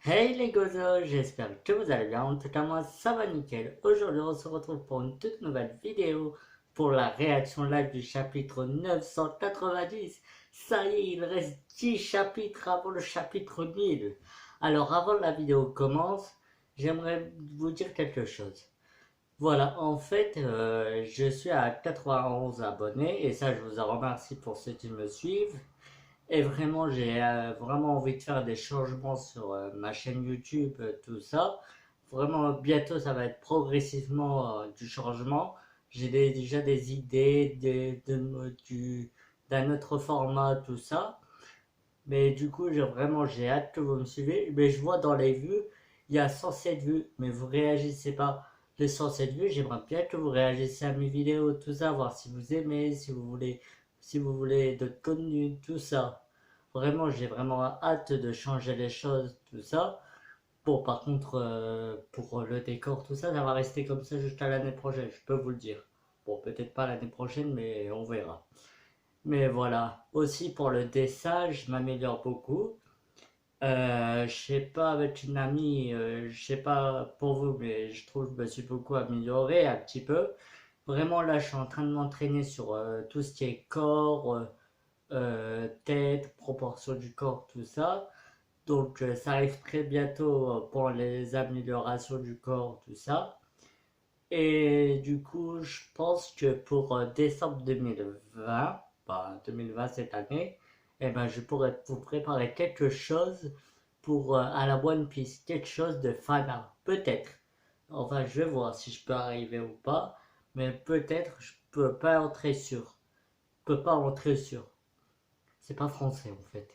Hey les gozos, j'espère que vous allez bien. En tout cas, moi ça va nickel. Aujourd'hui, on se retrouve pour une toute nouvelle vidéo pour la réaction live du chapitre 990. Ça y est, il reste 10 chapitres avant le chapitre 1000. Alors, avant que la vidéo commence, j'aimerais vous dire quelque chose. Voilà, en fait, je suis à 91 abonnés et ça, je vous en remercie pour ceux qui me suivent. Et vraiment, j'ai vraiment envie de faire des changements sur ma chaîne YouTube, tout ça. Vraiment, bientôt, ça va être progressivement du changement. Déjà des idées d'un autre format, tout ça. Mais du coup, j'ai hâte que vous me suivez. Mais je vois dans les vues, il y a 107 vues, mais vous réagissez pas. Les 107 vues, j'aimerais bien que vous réagissiez à mes vidéos, tout ça, voir si vous aimez, si vous voulez d'autres contenus, tout ça. Vraiment, j'ai vraiment hâte de changer les choses, tout ça. Bon, par contre, pour le décor, tout ça, ça va rester comme ça jusqu'à l'année prochaine, je peux vous le dire. Bon, peut-être pas l'année prochaine, mais on verra. Mais voilà. Aussi pour le dessin, je m'améliore beaucoup. Je sais pas, avec une amie, je sais pas pour vous, mais je trouve que je me suis beaucoup amélioré un petit peu. Vraiment, là, je suis en train de m'entraîner sur tout ce qui est corps, tête, proportion du corps, tout ça. Donc, ça arrive très bientôt pour les améliorations du corps, tout ça. Et du coup, je pense que pour décembre 2020, bah 2020 cette année, eh ben, je pourrais vous préparer quelque chose pour à la One Piece, quelque chose de fanart, peut-être. Enfin, je vais voir si je peux arriver ou pas, mais peut-être je peux pas entrer sur. Je peux pas entrer sur. C'est pas français en fait.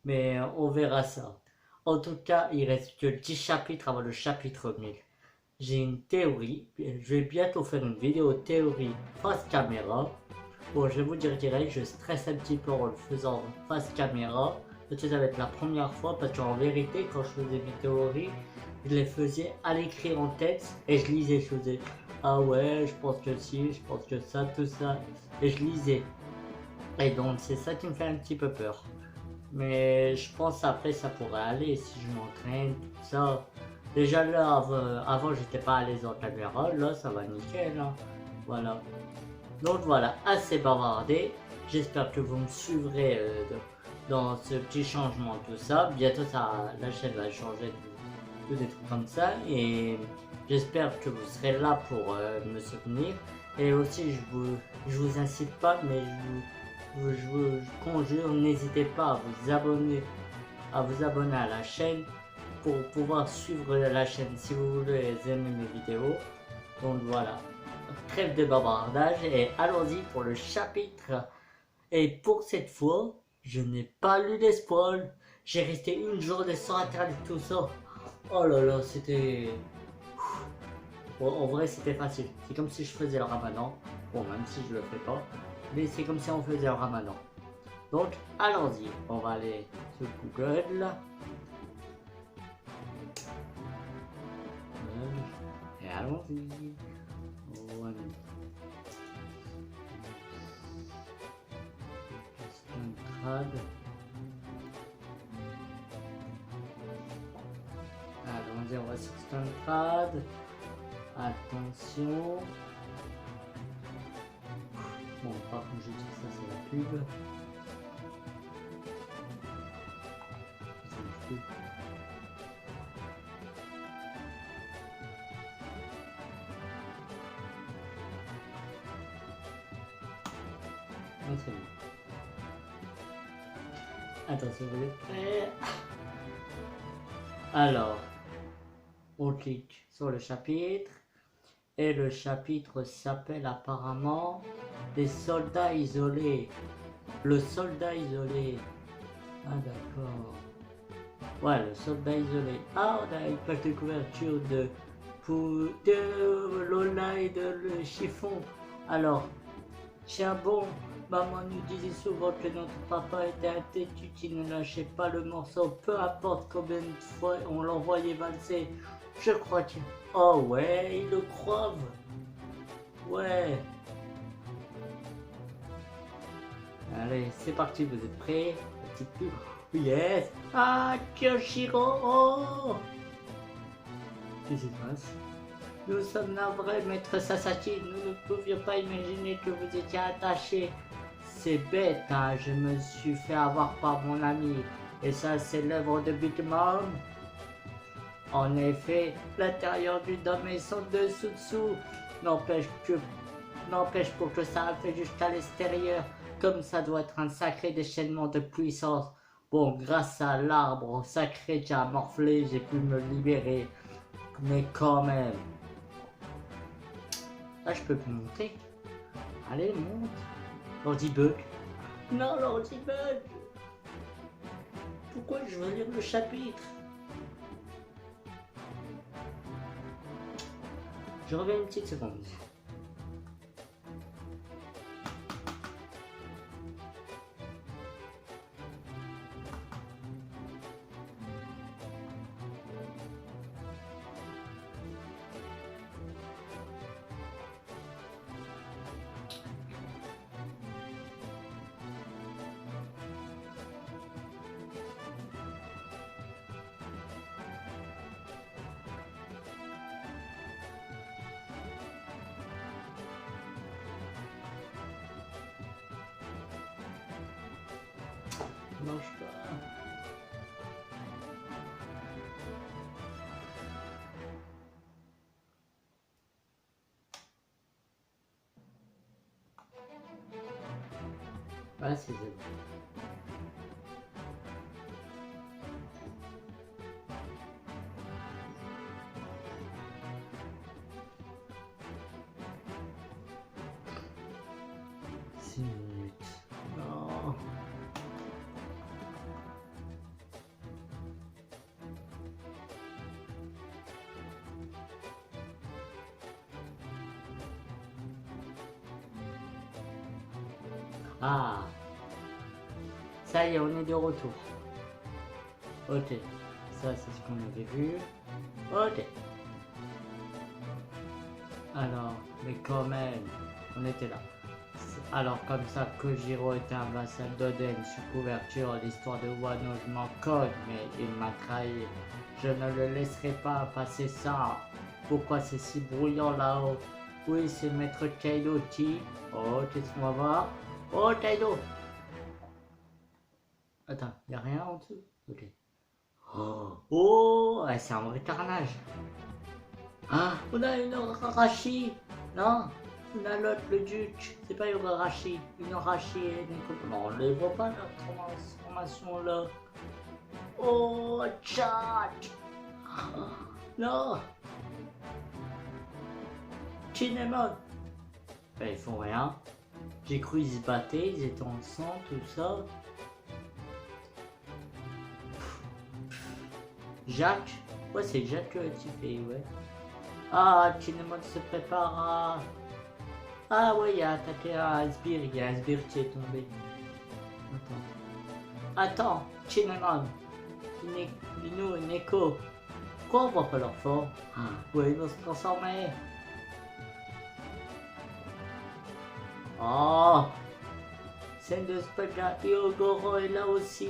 Mais on verra ça. En tout cas, il reste que 10 chapitres avant le chapitre 1000. J'ai une théorie. Je vais bientôt faire une vidéo théorie face caméra. Bon, je vais vous dire direct, je stresse un petit peu en le faisant face caméra. Peut-être ça va être la première fois parce qu'en vérité, quand je faisais mes théories, je les faisais à l'écrit en tête et je lisais. Je faisais ah ouais, je pense que si, je pense que ça, tout ça. Et je lisais. Et donc, c'est ça qui me fait un petit peu peur. Mais je pense après ça pourrait aller si je m'entraîne, tout ça. Déjà là, avant j'étais pas à l'aise en caméra, là ça va nickel, hein. Voilà. Donc voilà, assez bavardé. J'espère que vous me suivrez dans ce petit changement, tout ça. Bientôt la chaîne va changer tout des trucs comme ça. Et j'espère que vous serez là pour me soutenir. Et aussi, je vous incite pas, mais je vous conjure, n'hésitez pas à vous abonner à la chaîne pour pouvoir suivre la chaîne si vous voulez aimer mes vidéos. Donc voilà, trêve de bavardage et allons-y pour le chapitre. Et pour cette fois, je n'ai pas lu les spoils. J'ai resté une journée sans internet, tout ça. Oh là là, c'était... Bon, en vrai, c'était facile. C'est comme si je faisais le ramadan. Bon, même si je le fais pas. Mais c'est comme si on faisait le ramadan. Donc, allons-y. On va aller sur Google. Et allons-y. One. Stuntcrad. Allons-y, on va sur Stuntcrad. Attention. Bon, par contre, je dis ça, c'est la pub. C'est la pub. Ah, c'est bon. Attention, vous êtes prêts? Alors, on clique sur le chapitre. Et le chapitre s'appelle apparemment des soldats isolés. Le soldat isolé. Ah d'accord. Ouais, le soldat isolé. Ah, on a une page de couverture de Lola et de le chiffon. Alors, tiens bon, maman nous disait souvent que notre papa était un têtu qui ne lâchait pas le morceau, peu importe combien de fois on l'envoyait valser. Je crois que... Oh ouais, ils le croient. Ouais. Allez, c'est parti, vous êtes prêts? Petite pub. Yes. Ah, Kyoshiro. Oh. Qu'est-ce qui se passe? Nous sommes navrés, maître Sasaki. Nous ne pouvions pas imaginer que vous étiez attaché. C'est bête, hein. Je me suis fait avoir par mon ami. Et ça, c'est l'œuvre de Big Mom. En effet, l'intérieur du dôme est son dessous-dessous. N'empêche pour que ça fait jusqu'à l'extérieur. Comme ça doit être un sacré déchaînement de puissance. Bon, grâce à l'arbre sacré qui a morflé, j'ai pu me libérer. Mais quand même. Là, je peux plus monter. Allez, monte. L'ordibug. Non, l'ordibug. Pourquoi je veux lire le chapitre? Je reviens une petite seconde. Mange pas. Ah, c'est bon. Six minutes. Non. Ah, ça y est, on est de retour. Ok, ça c'est ce qu'on avait vu. Ok. Alors, mais quand même, on était là. Alors comme ça, Kojiro était un vassal d'Oden sous couverture, l'histoire de Wano, je m'en cogne, mais il m'a trahi. Je ne le laisserai pas passer ça. Pourquoi c'est si bruyant là-haut? Oui, c'est Maître Kaido qui... Oh, qu'est-ce qu'on va voir? Oh, Kaido! Attends, y a rien en dessous? Ok. Oh, c'est un vrai carnage. Ah, on a une Arashi. Non, on a l'autre, le duc. C'est pas une Arashi. Une Arashi et une... Non, on les voit pas, la transformation là. Oh, chat. Non. Kinemon. Ben, ils font rien. J'ai cru qu'ils se battaient, ils étaient en sang, tout ça. Jacques. Ouais, c'est Jacques qui fait, ouais. Ah, Kinemon se prépare à... Ah ouais, il a attaqué un sbire, il y a un sbire qui est tombé. Attends, Kinemon, Inu, Neko, pourquoi on voit pas leur forme? Ouais, ils vont se transformer. Oh, scène de spaghetti, Ogoro est là aussi.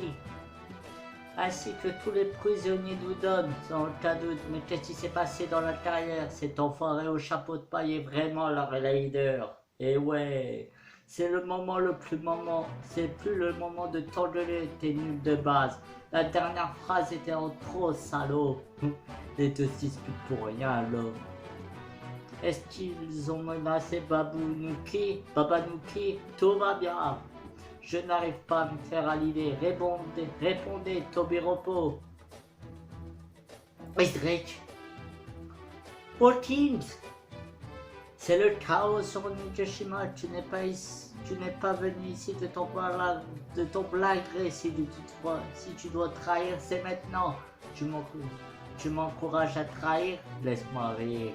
Ainsi que tous les prisonniers d'Udon, sans aucun doute. Mais qu'est-ce qui s'est passé dans la carrière? Cet enfoiré au chapeau de paille est vraiment leur leader. Et ouais, c'est le moment le plus moment. C'est plus le moment de t'engueuler, t'es nul de base. La dernière phrase était en trop, salaud. Les deux se disputent pour rien, là. Est-ce qu'ils ont menacé Babanuki? Tout va bien. Je n'arrive pas à me faire à l'idée. Répondez, Tobiropo. Drake. Hawkins. C'est le chaos sur Nigashima. Tu n'es pas venu ici de ton plein gré. Si tu dois trahir, c'est maintenant. Tu m'encourages à trahir? Laisse-moi rire.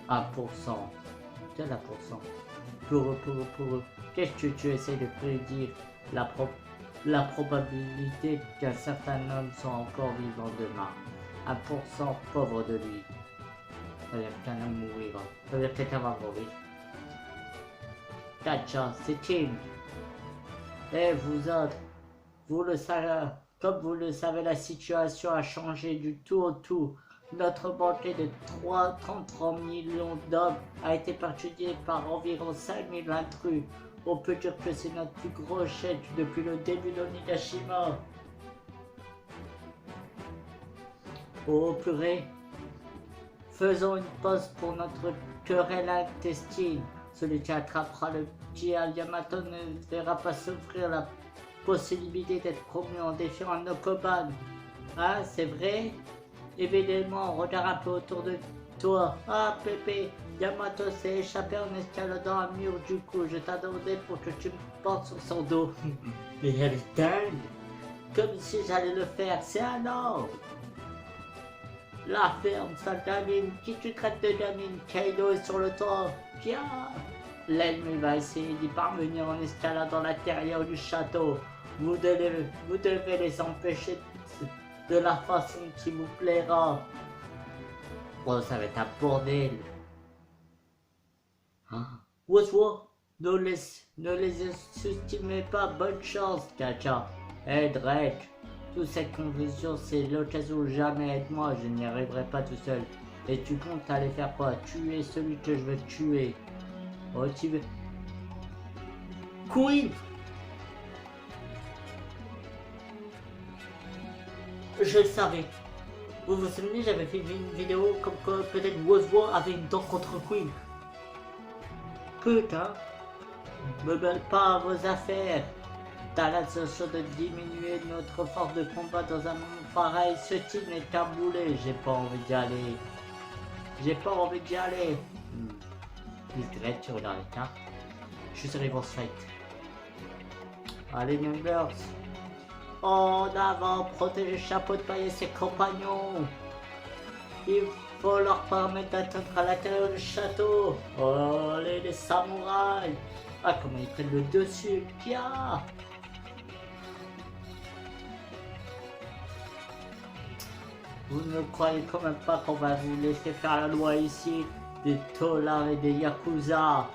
1%. Quel 1%? Pour eux. Qu'est-ce que tu essaies de prédire? La probabilité qu'un certain homme soit encore vivant demain. 1%, pauvre de lui. Ça veut dire qu'un homme mourira. Ça veut dire que quelqu'un va mourir. Kacha, c'est Tim. Eh, vous autres, Vous le savez, comme vous le savez, la situation a changé du tout au tout. Notre banquet de 33 millions d'hommes a été perturbé par environ 5000 intrus. On peut dire que c'est notre plus gros chèque depuis le début de Nigashima. Oh purée. Faisons une pause pour notre querelle intestine. Celui qui attrapera le petit Yamato ne verra pas s'offrir la possibilité d'être promu en défiant un Okoban. Ah, c'est vrai? Évidemment, regarde un peu autour de toi. Ah, Pépé, Yamato s'est échappé en escaladant un mur du coup. Je t'attendais pour que tu me portes sur son dos. Mais elle est dingue. Comme si j'allais le faire, c'est un ordre. La ferme, sa gamine, qui tu traites de gamine? Kaido est sur le toit. Tiens. L'ennemi va essayer d'y parvenir en escaladant l'intérieur du château. Vous devez les empêcher de la façon qui vous plaira. Oh, ça va être un bordel. Hein? Ne les sous-estimez pas. Bonne chance, Kacha. Hey, Drake. Toute cette confusion, c'est l'occasion ou jamais. Aide-moi, je n'y arriverai pas tout seul. Et tu comptes aller faire quoi? Tuer celui que je veux tuer. Oh, tu veux... Queen! Je le savais. Vous vous souvenez, j'avais fait une vidéo comme quoi peut-être Woz avait une dent contre Queen. Putain. Me mêle pas à vos affaires. T'as l'intention de diminuer notre force de combat dans un monde pareil. Ce type n'est qu'un boulet. J'ai pas envie d'y aller. J'ai pas envie d'y aller. Discret, tu regardes les cartes. Je suis sur les boss fight. Allez, members. En avant, protégez Chapeau de Paille et ses compagnons. Il faut leur permettre d'atteindre à l'intérieur du château. Oh, les samouraïs. Ah, comment ils prennent le dessus. Kia. Vous ne croyez quand même pas qu'on va vous laisser faire la loi ici, des tolards et des yakuza.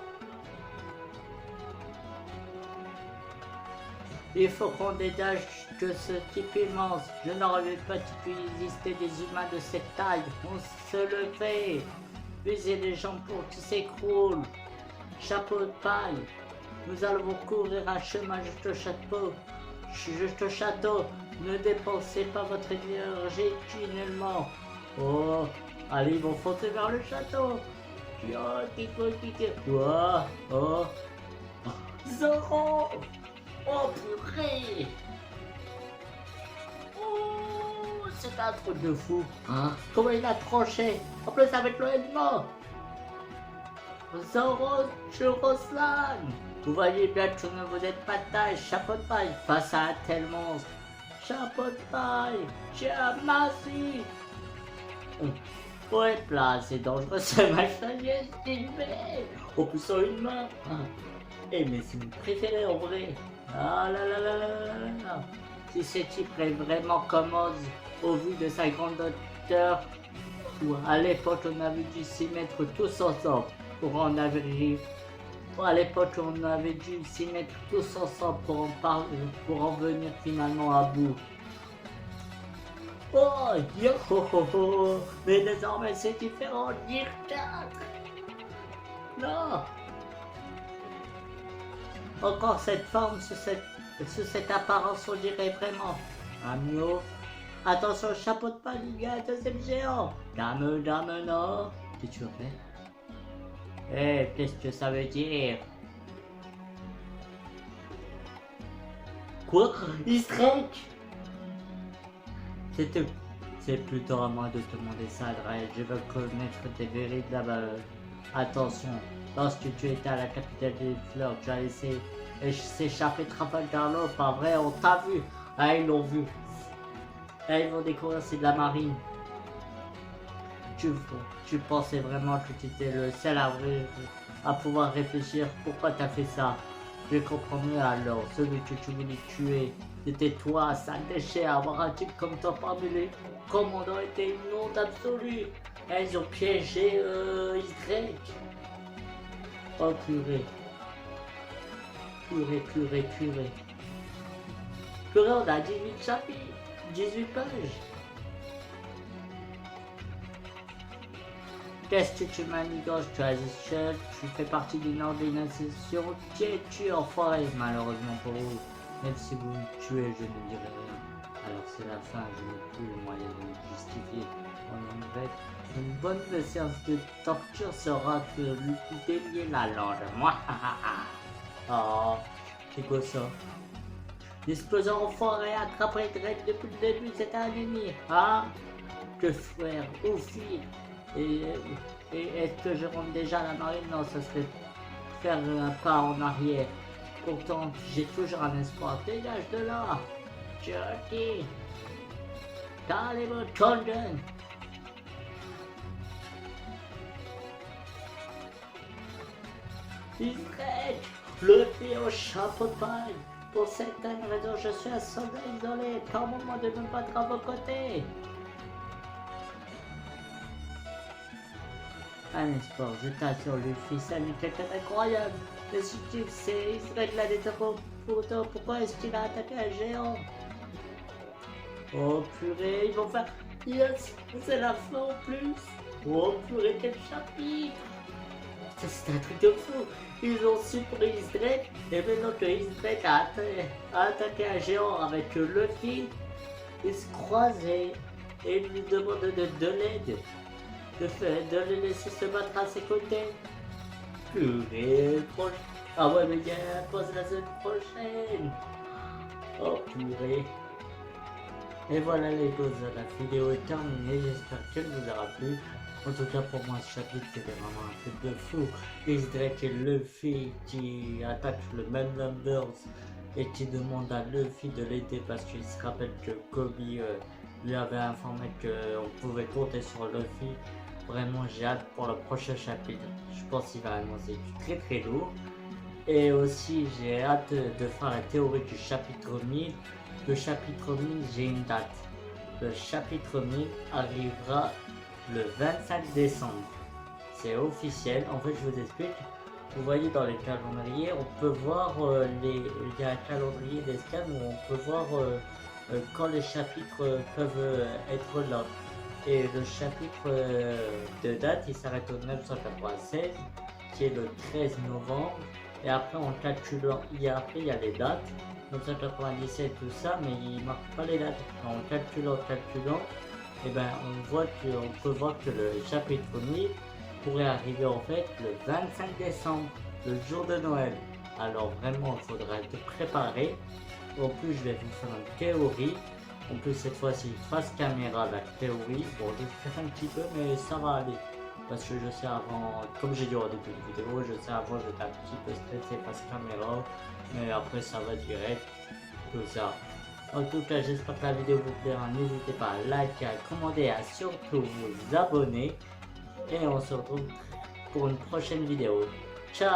Il faut qu'on dégage que ce type immense. Je n'aurais pas pu exister des humains de cette taille. On se le fait. Usez les jambes pour qu'ils s'écroulent. Chapeau de paille. Nous allons courir un chemin jusqu'au château. Jusqu'au château. Ne dépensez pas votre énergie inutilement. Oh, allez, ils vont foncer vers le château. Oh. Zoro. Oh purée. Oh, c'est un truc de fou. Hein? Comment il a tranché. En plus avec l'enlèvement. Zoro Churoslan. Vous voyez bien que vous n'êtes pas de taille, Chapeau de paille, face à un tel monstre. Chapeau de paille, Chiamasi. Faut être là, c'est dangereux ce machin, estimé. En plus en une main. Eh mais c'est mon préféré en vrai. Ah là là là là là là. Si ce type est vraiment commode au vu de sa grande hauteur, ou à l'époque on avait dû s'y mettre tous ensemble pour en arriver. À l'époque on avait dû s'y mettre tous ensemble pour en venir finalement à bout. Oh yo ho ho ho. Mais désormais c'est différent, Gear 4. Non. Encore cette forme sous cette apparence, on dirait vraiment un mio. Attention, Chapeau de paille, il y a un deuxième géant. Dame, non. Qu'est-ce que tu fais? Eh, qu'est-ce que ça veut dire? Quoi? Strike? C'est plutôt à moi de te demander ça, Drake. Je veux connaître tes véritables... Attention, lorsque tu étais à la capitale des fleurs, tu as laissé s'échapper Trafalgar, pas vrai? On t'a vu. Ah, ils l'ont vu. Ah, ils vont découvrir, c'est de la marine. Tu pensais vraiment que tu étais le seul à pouvoir réfléchir. Pourquoi t'as fait ça? Je comprends mieux alors. Celui que tu voulais tuer, c'était toi, sale déchet. Avoir un type comme toi parmi les commandants était une honte absolue. Ils ont piégé Y. Oh purée. Purée. Purée, on a 18 chapitres, 18 pages. Qu'est-ce que tu manigances, tu as seul, tu fais partie d'une organisation, qui es-tu enfoiré, malheureusement pour vous. Même si vous me tuez, je ne dirai rien. Alors c'est la fin, je n'ai plus le moyen de me justifier. On en fait. Une bonne séance de torture sera que lui délier la langue. Moi, oh, c'est quoi ça? L'explosion enfoiré attraperait Dredd depuis le début, c'est un ennemi. Ah, que faire, ou fille. Et est-ce que je rentre déjà à la marine? Non, ça serait faire un pas en arrière. Pourtant, j'ai toujours un espoir. Dégage de là, Jerky. Calez-vous, Condon. Israël, le pied au chapeau de paille. Pour certaines raisons, je suis un soldat isolé. Permets-moi de me battre à vos côtés. Un espoir, je t'assure, Luffy, ça n'est quelqu'un d'incroyable. Le subtil, c'est Israël l'a détruit. Pourquoi est-ce qu'il a attaqué un géant? Oh purée, ils vont faire... Yes, c'est la fin en plus. Oh purée, quel chapitre. C'est un truc de fou. Ils ont su pour Israël, et maintenant que Israël a attaqué un géant avec Luffy, ils se croisent et lui demandent de l'aide. De le laisser se battre à ses côtés. Purée, ah ouais, mais gars, pose la semaine prochaine. Oh purée. Et voilà les gosses, la vidéo est terminée, j'espère qu'elle vous aura plu. En tout cas pour moi ce chapitre c'était vraiment un truc de fou. Israël et Luffy qui attaquent le même Numbers et qui demande à Luffy de l'aider parce qu'il se rappelle que Kobe lui avait informé qu'on pouvait compter sur Luffy. Vraiment j'ai hâte pour le prochain chapitre, je pense qu'il va annoncer du très lourd. Et aussi j'ai hâte de faire la théorie du chapitre 1000. Le chapitre 1000 j'ai une date. Le chapitre 1000 arrivera le 25 décembre. C'est officiel, en fait je vous explique. Vous voyez dans les calendriers, on peut voir il y a un calendrier des scans où on peut voir quand les chapitres peuvent être là. Et le chapitre de date, il s'arrête au 996, qui est le 13 novembre. Et après, en calculant, il y a les dates, 997, tout ça, mais il ne marque pas les dates. En calculant, et ben, on peut voir que le chapitre 1000 pourrait arriver en fait le 25 décembre, le jour de Noël. Alors vraiment, il faudra être préparé. En plus, je vais vous faire une théorie. En plus, cette fois-ci, face caméra, la théorie. Bon, je vais faire un petit peu, mais ça va aller. Parce que je sais avant, comme j'ai dit au début de la vidéo, je sais avant, j'étais un petit peu stressé face caméra. Mais après, ça va direct. Tout ça. En tout cas, j'espère que la vidéo vous plaira. N'hésitez pas à liker, à commenter, et à surtout vous abonner. Et on se retrouve pour une prochaine vidéo. Ciao!